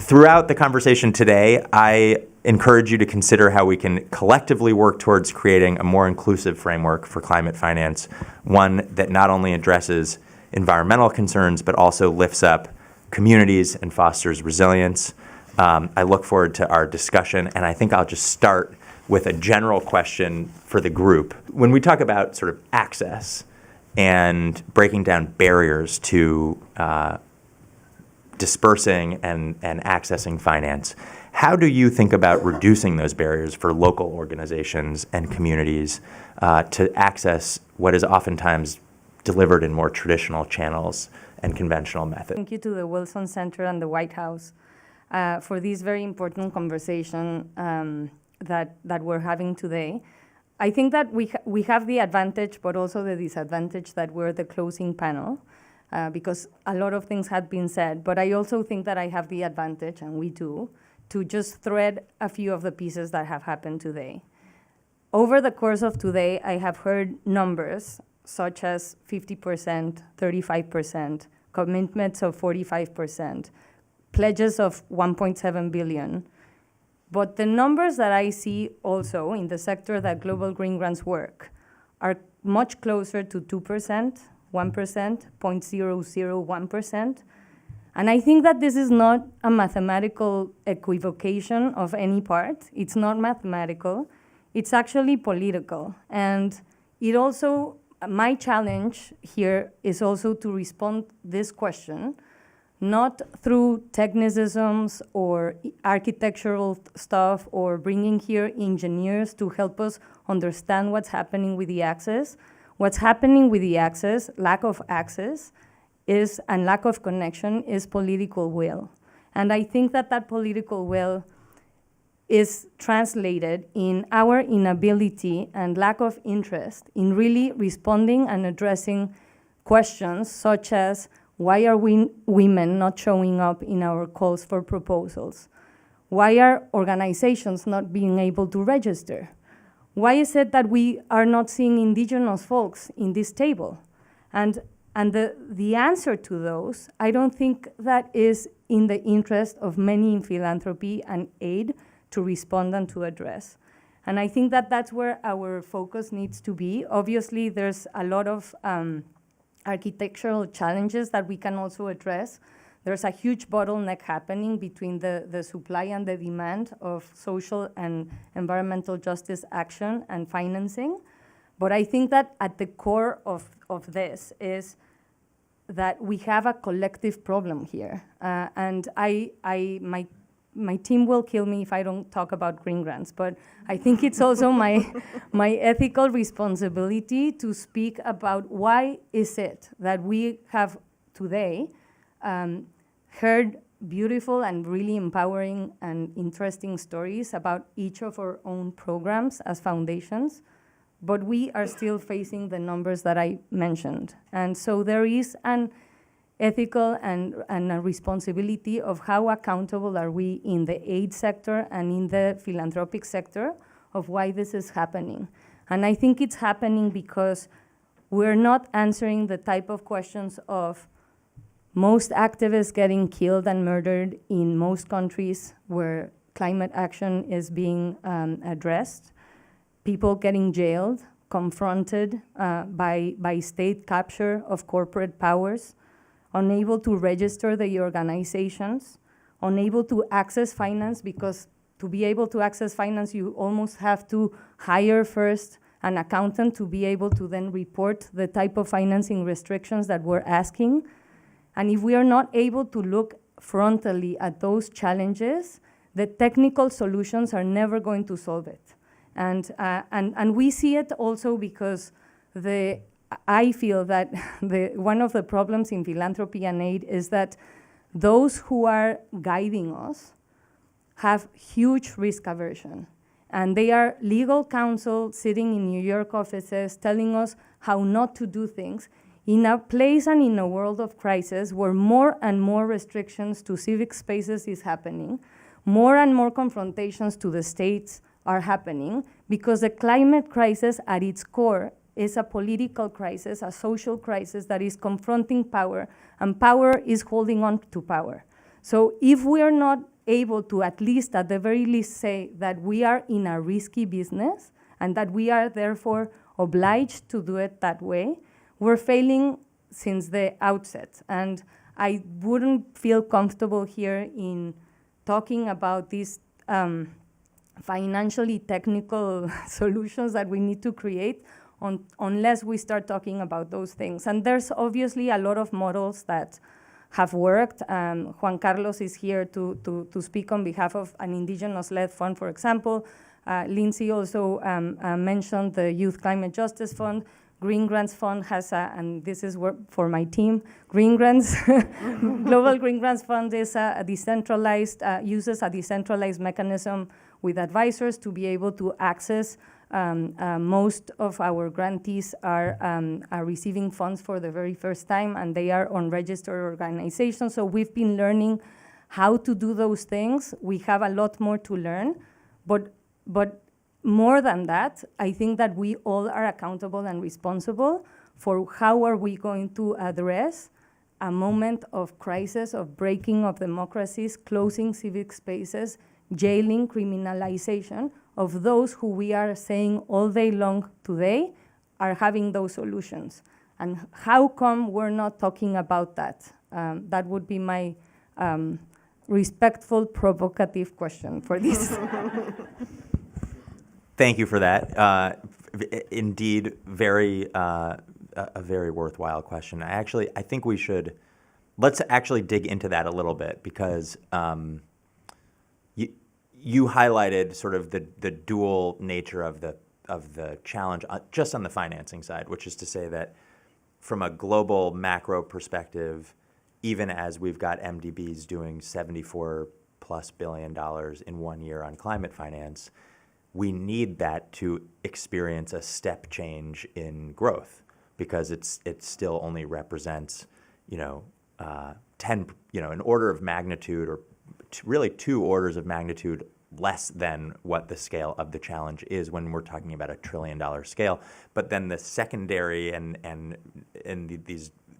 Throughout the conversation today, I encourage you to consider how we can collectively work towards creating a more inclusive framework for climate finance, one that not only addresses environmental concerns, but also lifts up communities and fosters resilience. I look forward to our discussion, and I think I'll just start with a general question for the group. When we talk about sort of access and breaking down barriers to dispersing and accessing finance, how do you think about reducing those barriers for local organizations and communities to access what is oftentimes delivered in more traditional channels and conventional methods? Thank you to the Wilson Center and the White House for this very important conversation that we're having today. I think that we have the advantage, but also the disadvantage that we're the closing panel, because a lot of things had been said. But I also think that I have the advantage, and we do, to just thread a few of the pieces that have happened today. Over the course of today, I have heard numbers such as 50%, 35%, commitments of 45%, pledges of 1.7 billion. But the numbers that I see also in the sector that Global Greengrants work are much closer to 2%, 1%, 0.001%. And I think that this is not a mathematical equivocation of any part. It's not mathematical. It's actually political. And it also, my challenge here is also to respond this question, not through technicisms or architectural stuff or bringing here engineers to help us understand what's happening with the access. What's happening with the access, lack of access, and lack of connection is political will. And I think that that political will is translated in our inability and lack of interest in really responding and addressing questions such as, why are women not showing up in our calls for proposals? Why are organizations not being able to register? Why is it that we are not seeing indigenous folks in this table? And the answer to those, I don't think that is in the interest of many in philanthropy and aid to respond and to address. And I think that that's where our focus needs to be. Obviously, there's a lot of architectural challenges that we can also address. There's a huge bottleneck happening between the supply and the demand of social and environmental justice action and financing. But I think that at the core of this is that we have a collective problem here. And my team will kill me if I don't talk about Greengrants, but I think it's also my ethical responsibility to speak about why is it that we have today heard beautiful and really empowering and interesting stories about each of our own programs as foundations, but we are still facing the numbers that I mentioned. And so there is an ethical and a responsibility of how accountable are we in the aid sector and in the philanthropic sector of why this is happening. And I think it's happening because we're not answering the type of questions of most activists getting killed and murdered in most countries where climate action is being addressed, people getting jailed, confronted by state capture of corporate powers, unable to register the organizations, unable to access finance, because to be able to access finance, you almost have to hire first an accountant to be able to then report the type of financing restrictions that we're asking. And if we are not able to look frontally at those challenges, the technical solutions are never going to solve it. And we see it also because I feel that one of the problems in philanthropy and aid is that those who are guiding us have huge risk aversion. And they are legal counsel sitting in New York offices telling us how not to do things in a place and in a world of crisis where more and more restrictions to civic spaces is happening, more and more confrontations to the states are happening, because the climate crisis at its core is a political crisis, a social crisis that is confronting power, and power is holding on to power. So if we are not able to at the very least say that we are in a risky business and that we are therefore obliged to do it that way, we're failing since the outset. And I wouldn't feel comfortable here in talking about these financially technical solutions that we need to create unless we start talking about those things. And there's obviously a lot of models that have worked. Juan Carlos is here to speak on behalf of an indigenous-led fund, for example. Lindsay also mentioned the Youth Climate Justice Fund. Greengrants Fund has and this is for my team, Greengrants, Global Greengrants Fund is a decentralized, uses a decentralized mechanism with advisors to be able to access. Most of our grantees are receiving funds for the very first time, and they are unregistered organizations. So we've been learning how to do those things. We have a lot more to learn, but more than that, I think that we all are accountable and responsible for how are we going to address a moment of crisis, of breaking of democracies, closing civic spaces, jailing, criminalization of those who we are saying all day long today are having those solutions. And how come we're not talking about that? That would be my respectful, provocative question for this. Thank you for that. Indeed, a very worthwhile question. I think let's actually dig into that a little bit, because you highlighted sort of the dual nature of the challenge just on the financing side, which is to say that from a global macro perspective, even as we've got MDBs doing $74+ billion in 1 year on climate finance, we need that to experience a step change in growth, because it still only represents, 10, an order of magnitude, or really 2 orders of magnitude less than what the scale of the challenge is when we're talking about $1 trillion scale. But then the secondary and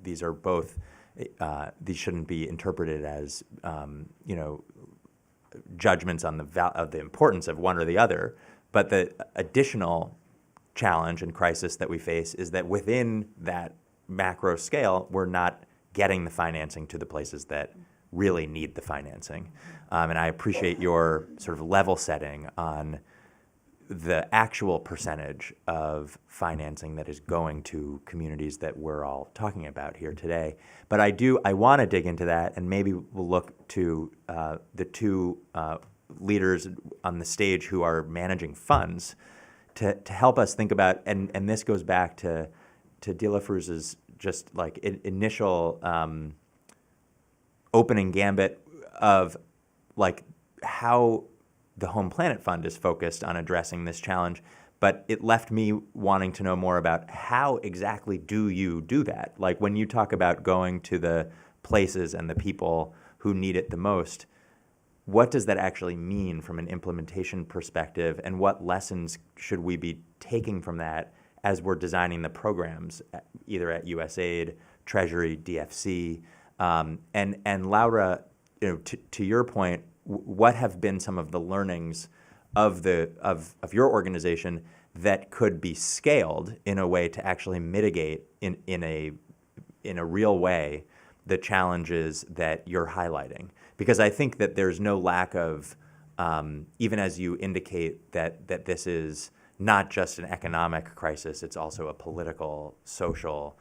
these are both these shouldn't be interpreted as judgments on the importance of one or the other. But the additional challenge and crisis that we face is that within that macro scale, we're not getting the financing to the places that really need the financing. And I appreciate your sort of level setting on the actual percentage of financing that is going to communities that we're all talking about here today. But I want to dig into that, and maybe we'll look to the 2 leaders on the stage who are managing funds to help us think about, and this goes back to De La Fruz's just like initial opening gambit of like how the Home Planet Fund is focused on addressing this challenge, but it left me wanting to know more about how exactly do you do that? Like when you talk about going to the places and the people who need it the most, what does that actually mean from an implementation perspective, and what lessons should we be taking from that as we're designing the programs, either at USAID, Treasury, DFC? And Laura, to your point, what have been some of the learnings of your organization that could be scaled in a way to actually mitigate in a real way the challenges that you're highlighting? Because I think that there's no lack of, even as you indicate that this is not just an economic crisis, it's also a political, social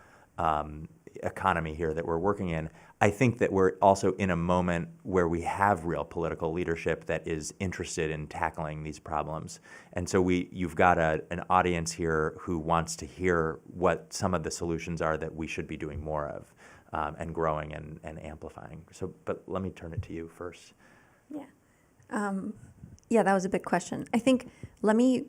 economy here that we're working in. I think that we're also in a moment where we have real political leadership that is interested in tackling these problems. And so you've got an audience here who wants to hear what some of the solutions are that we should be doing more of. And growing and amplifying. But let me turn it to you first. Yeah, that was a big question. I think let me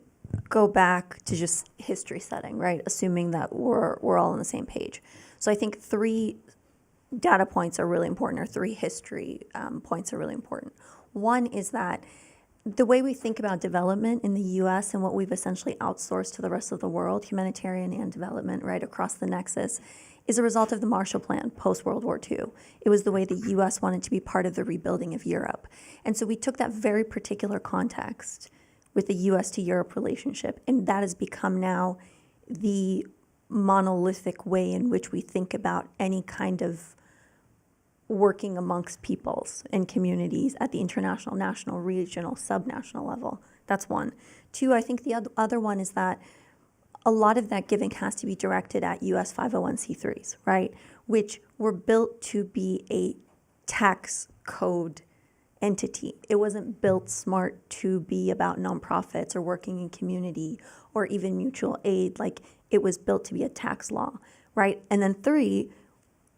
go back to just history setting, right? Assuming that we're all on the same page. So I think 3 data points are really important, or 3 history points are really important. One is that the way we think about development in the U.S. and what we've essentially outsourced to the rest of the world, humanitarian and development, right, across the nexus, is a result of the Marshall Plan post-World War II. It was the way the U.S. wanted to be part of the rebuilding of Europe. And so we took that very particular context with the U.S. to Europe relationship, and that has become now the monolithic way in which we think about any kind of working amongst peoples and communities at the international, national, regional, subnational level. That's one. Two, I think the other one is that a lot of that giving has to be directed at US 501c3s, right? Which were built to be a tax code entity. It wasn't built smart to be about nonprofits or working in community or even mutual aid. Like, it was built to be a tax law, right? And then three,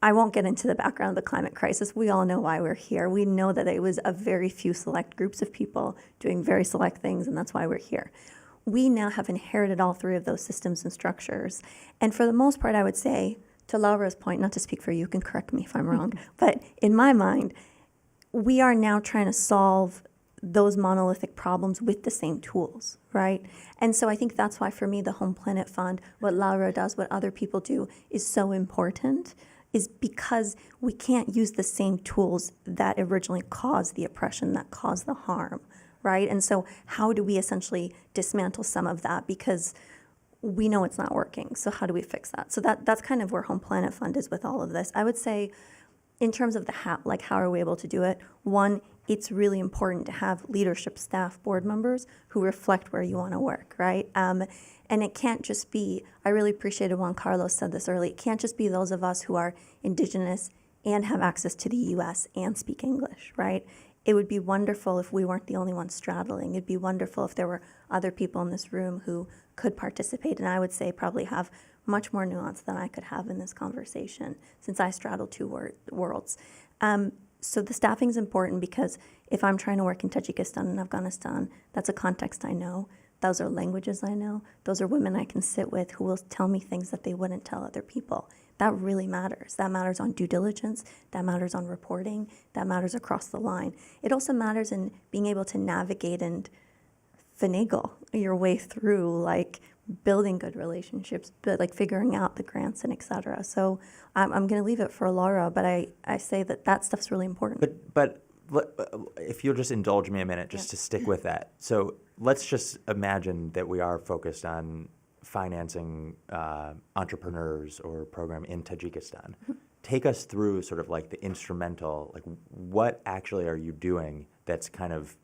I won't get into the background of the climate crisis. We all know why we're here. We know that it was a very few select groups of people doing very select things, and that's why we're here. We now have inherited all three of those systems and structures. And for the most part, I would say, to Laura's point, not to speak for you, you can correct me if I'm wrong, but in my mind, we are now trying to solve those monolithic problems with the same tools, right? And so I think that's why, for me, the Home Planet Fund, what Laura does, what other people do, is so important, is because we can't use the same tools that originally caused the oppression, that caused the harm, right? And so how do we essentially dismantle some of that? Because we know it's not working. So how do we fix that? So that's kind of where Home Planet Fund is with all of this. I would say, in terms of the how are we able to do it? One, it's really important to have leadership, staff, board members who reflect where you want to work, right? And it can't just be, I really appreciated Juan Carlos said this early, it can't just be those of us who are Indigenous and have access to the U.S. and speak English, right? It would be wonderful if we weren't the only ones straddling. It'd be wonderful if there were other people in this room who could participate, and I would say probably have much more nuance than I could have in this conversation, since I straddle two worlds. So the staffing is important because if I'm trying to work in Tajikistan and Afghanistan, that's a context I know. Those are languages I know. Those are women I can sit with who will tell me things that they wouldn't tell other people. That really matters. That matters on due diligence. That matters on reporting. That matters across the line. It also matters in being able to navigate and finagle your way through, like, building good relationships, but like figuring out the grants and et cetera. So I'm going to leave it for Laura, but I say that stuff's really important. But if you'll just indulge me a minute, just to stick with that. So let's just imagine that we are focused on financing entrepreneurs or program in Tajikistan. Take us through sort of like the instrumental, like what actually are you doing that's kind of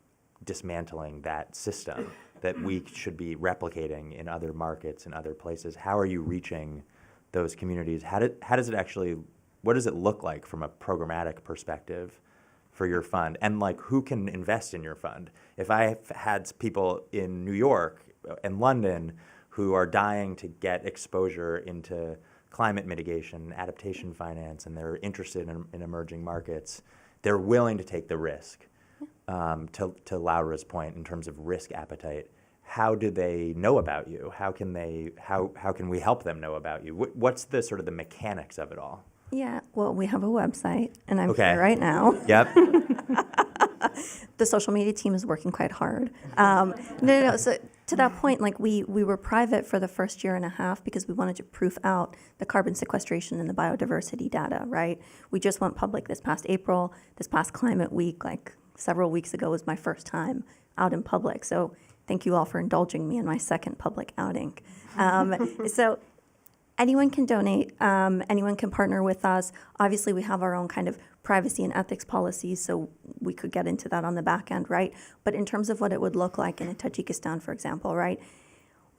dismantling that system that we should be replicating in other markets and other places? How are you reaching those communities? How does it actually, what does it look like from a programmatic perspective for your fund? And like, who can invest in your fund? If I had people in New York and London who are dying to get exposure into climate mitigation, adaptation finance, and they're interested in emerging markets, they're willing to take the risk. To Laura's point, in terms of risk appetite, how do they know about you? How can we help them know about you? What's the sort of the mechanics of it all? Yeah, well, we have a website, and I'm here right now. Yep. The social media team is working quite hard. No. So to that point, like we were private for the first year and a half because we wanted to proof out the carbon sequestration and the biodiversity data, right? We just went public this past April. This past Climate Week, like several weeks ago, was my first time out in public. So thank you all for indulging me in my second public outing. So anyone can donate. Anyone can partner with us. Obviously, we have our own kind of privacy and ethics policies, so we could get into that on the back end, right? But in terms of what it would look like in Tajikistan, for example, right?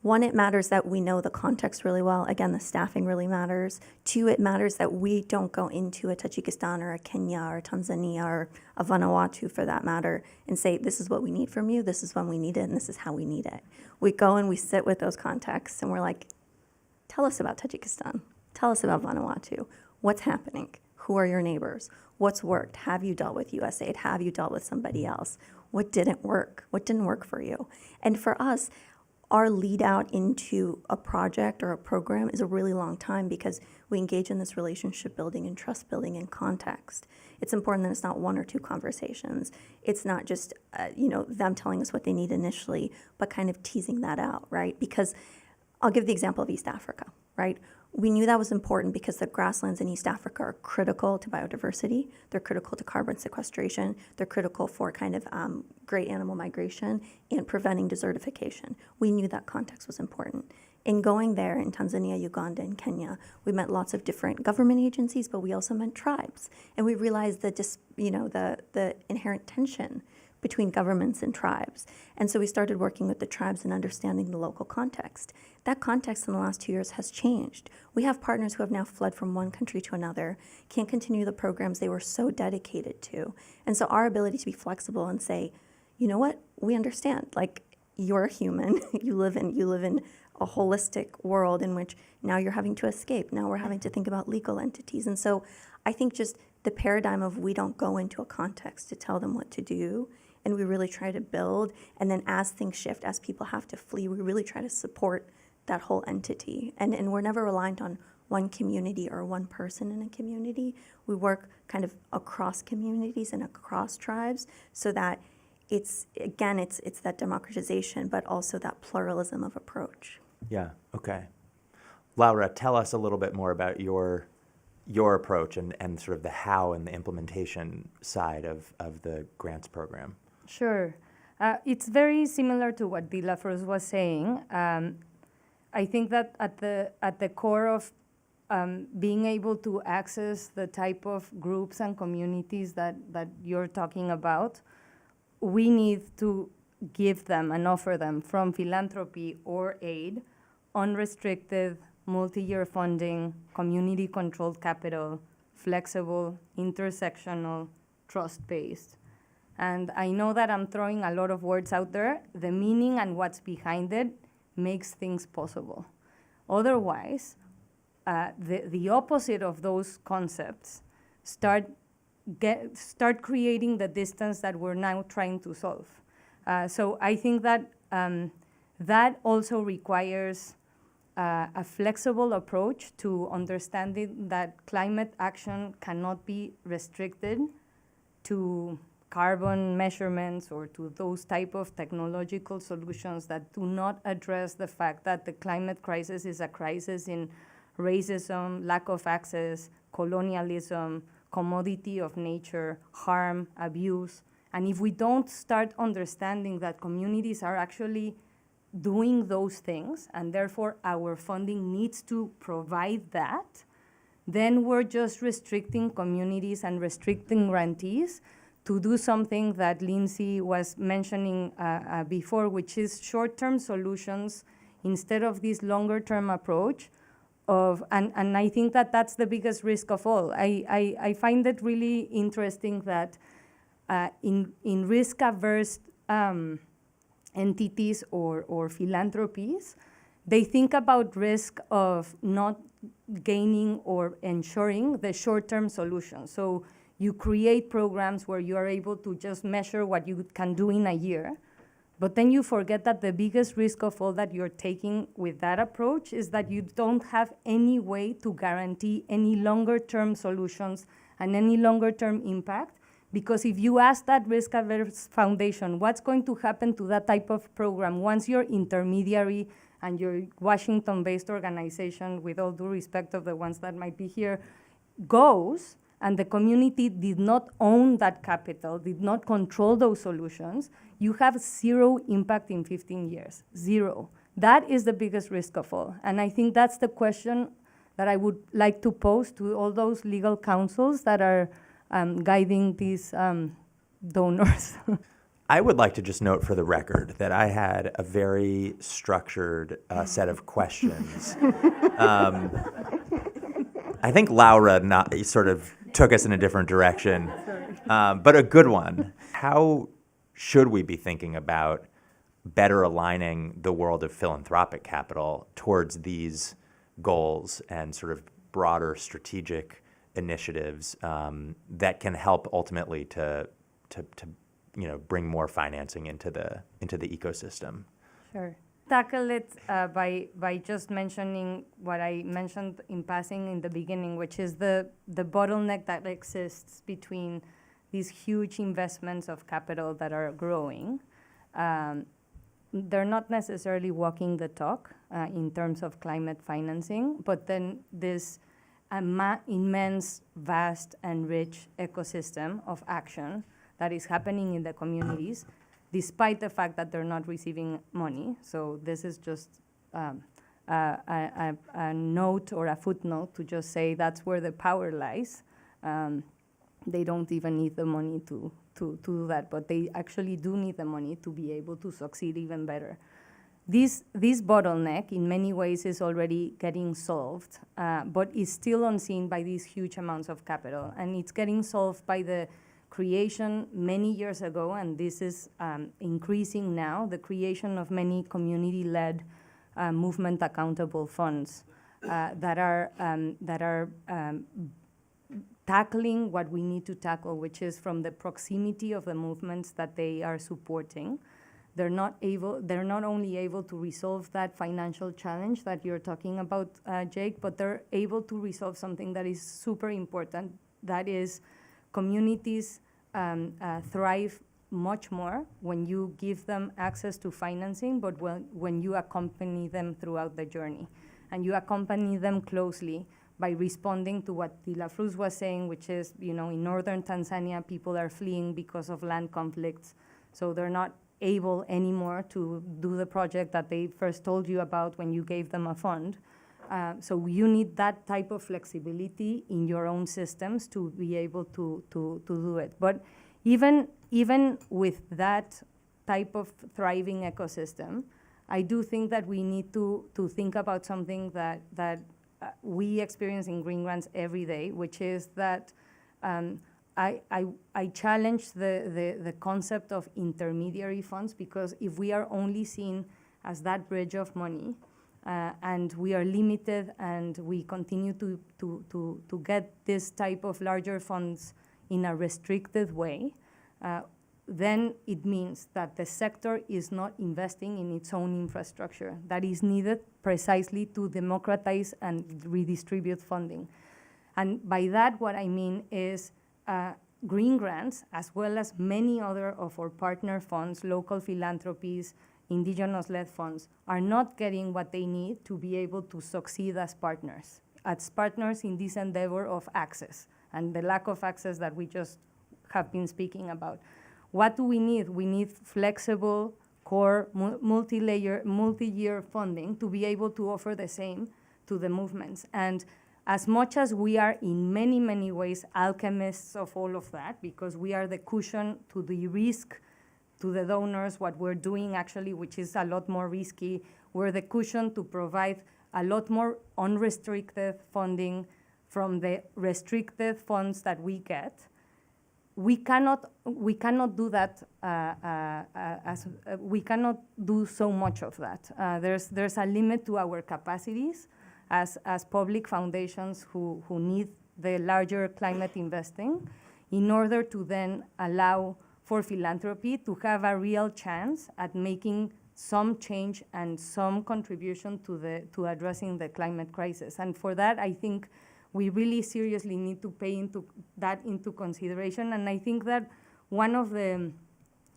One, it matters that we know the context really well. Again, the staffing really matters. Two, it matters that we don't go into a Tajikistan or a Kenya or a Tanzania or a Vanuatu, for that matter, and say, this is what we need from you, this is when we need it, and this is how we need it. We go and we sit with those contexts, and we're like, tell us about Tajikistan. Tell us about Vanuatu. What's happening? Who are your neighbors? What's worked? Have you dealt with USAID? Have you dealt with somebody else? What didn't work? What didn't work for you? And for us, our lead out into a project or a program is a really long time because we engage in this relationship building and trust building and context. It's important that it's not one or two conversations. It's not just them telling us what they need initially, but kind of teasing that out, right? Because I'll give the example of East Africa, right? We knew that was important because the grasslands in East Africa are critical to biodiversity. They're critical to carbon sequestration. They're critical for kind of great animal migration and preventing desertification. We knew that context was important. In going there in Tanzania, Uganda, and Kenya, we met lots of different government agencies, but we also met tribes. And we realized the inherent tension between governments and tribes. And so we started working with the tribes and understanding the local context. That context in the last 2 years has changed. We have partners who have now fled from one country to another, can't continue the programs they were so dedicated to. And so our ability to be flexible and say, you know what, we understand, like, you're a human, you live in a holistic world in which now you're having to escape, now we're having to think about legal entities. And so I think just the paradigm of we don't go into a context to tell them what to do, and we really try to build, and then as things shift, as people have to flee, we really try to support that whole entity. And we're never reliant on one community or one person in a community. We work kind of across communities and across tribes so that it's that democratization, but also that pluralism of approach. Yeah, okay. Laura, tell us a little bit more about your approach and sort of the how and the implementation side of the grants program. Sure. It's very similar to what Dilafros was saying. I think that at the core of being able to access the type of groups and communities that you're talking about, we need to give them and offer them, from philanthropy or aid, unrestricted, multi-year funding, community-controlled capital, flexible, intersectional, trust-based. And I know that I'm throwing a lot of words out there. The meaning and what's behind it makes things possible. Otherwise, the opposite of those concepts start creating the distance that we're now trying to solve. So I think that that also requires a flexible approach to understanding that climate action cannot be restricted to carbon measurements or to those type of technological solutions that do not address the fact that the climate crisis is a crisis in racism, lack of access, colonialism, commodity of nature, harm, abuse. And if we don't start understanding that communities are actually doing those things, and therefore our funding needs to provide that, then we're just restricting communities and restricting grantees to do something that Lindsay was mentioning before, which is short-term solutions instead of this longer-term approach. And I think that that's the biggest risk of all. I find it really interesting that in risk-averse entities or philanthropies, they think about risk of not gaining or ensuring the short-term solution. So you create programs where you are able to just measure what you can do in a year, but then you forget that the biggest risk of all that you're taking with that approach is that you don't have any way to guarantee any longer-term solutions and any longer-term impact. Because if you ask that risk-averse foundation, what's going to happen to that type of program once your intermediary and your Washington-based organization, with all due respect of the ones that might be here, goes, and the community did not own that capital, did not control those solutions, you have zero impact in 15 years, zero. That is the biggest risk of all. And I think that's the question that I would like to pose to all those legal counsels that are guiding these donors. I would like to just note for the record that I had a very structured set of questions. I think Laura sort of took us in a different direction, but a good one. How should we be thinking about better aligning the world of philanthropic capital towards these goals and sort of broader strategic initiatives that can help ultimately to bring more financing into the ecosystem? Sure. Tackle it by just mentioning what I mentioned in passing in the beginning, which is the bottleneck that exists between these huge investments of capital that are growing they're not necessarily walking the talk in terms of climate financing, but then this immense, vast, and rich ecosystem of action that is happening in the communities, despite the fact that they're not receiving money. So this is just a note or a footnote to just say that's where the power lies. They don't even need the money to do that, but they actually do need the money to be able to succeed even better. This bottleneck, in many ways, is already getting solved, but is still unseen by these huge amounts of capital. And it's getting solved by the creation many years ago, and this is increasing now, the creation of many community-led movement accountable funds that are tackling what we need to tackle, which is from the proximity of the movements that they are supporting. They're not only able to resolve that financial challenge that you're talking about, Jake, but they're able to resolve something that is super important. That is, communities thrive much more when you give them access to financing, but when you accompany them throughout the journey. And you accompany them closely by responding to what De La Cruz was saying, which is, in northern Tanzania, people are fleeing because of land conflicts. So they're not able anymore to do the project that they first told you about when you gave them a fund. So you need that type of flexibility in your own systems to be able to do it. But even with that type of thriving ecosystem, I do think that we need to think about something that we experience in Greengrants every day, which is that I challenge the concept of intermediary funds, because if we are only seen as that bridge of money, and we are limited and we continue to get this type of larger funds in a restricted way, then it means that the sector is not investing in its own infrastructure that is needed precisely to democratize and redistribute funding. And by that, what I mean is Greengrants, as well as many other of our partner funds, local philanthropies, indigenous-led funds, are not getting what they need to be able to succeed as partners in this endeavor of access and the lack of access that we just have been speaking about. What do we need? We need flexible, core, multi-year funding to be able to offer the same to the movements. And as much as we are in many, many ways alchemists of all of that, because we are the cushion to the risk to the donors, what we're doing actually, which is a lot more risky, we're the cushion to provide a lot more unrestricted funding from the restricted funds that we get. We cannot do that. We cannot do so much of that. There's a limit to our capacities as public foundations who need the larger climate investing, in order to then allow for philanthropy to have a real chance at making some change and some contribution to addressing the climate crisis. And for that, I think we really seriously need to pay into consideration. And I think that one of the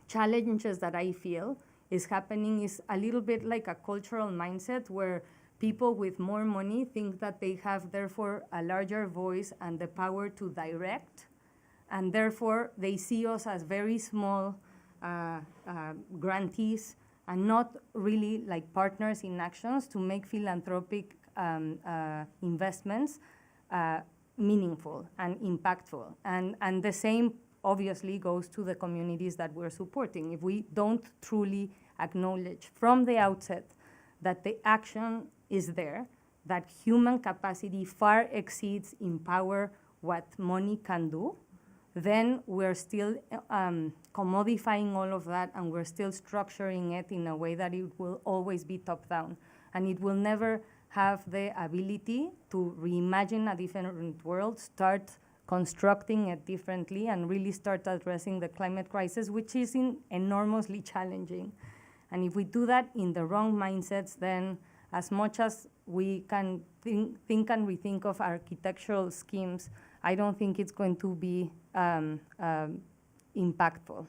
challenges that I feel is happening is a little bit like a cultural mindset, where people with more money think that they have, therefore, a larger voice and the power to direct, and therefore they see us as very small grantees and not really like partners in actions to make philanthropic investments meaningful and impactful. And the same obviously goes to the communities that we're supporting. If we don't truly acknowledge from the outset that the action is there, that human capacity far exceeds in power what money can do, then we're still commodifying all of that, and we're still structuring it in a way that it will always be top-down. And it will never have the ability to reimagine a different world, start constructing it differently, and really start addressing the climate crisis, which is enormously challenging. And if we do that in the wrong mindsets, then as much as we can think and rethink of architectural schemes, I don't think it's going to be impactful.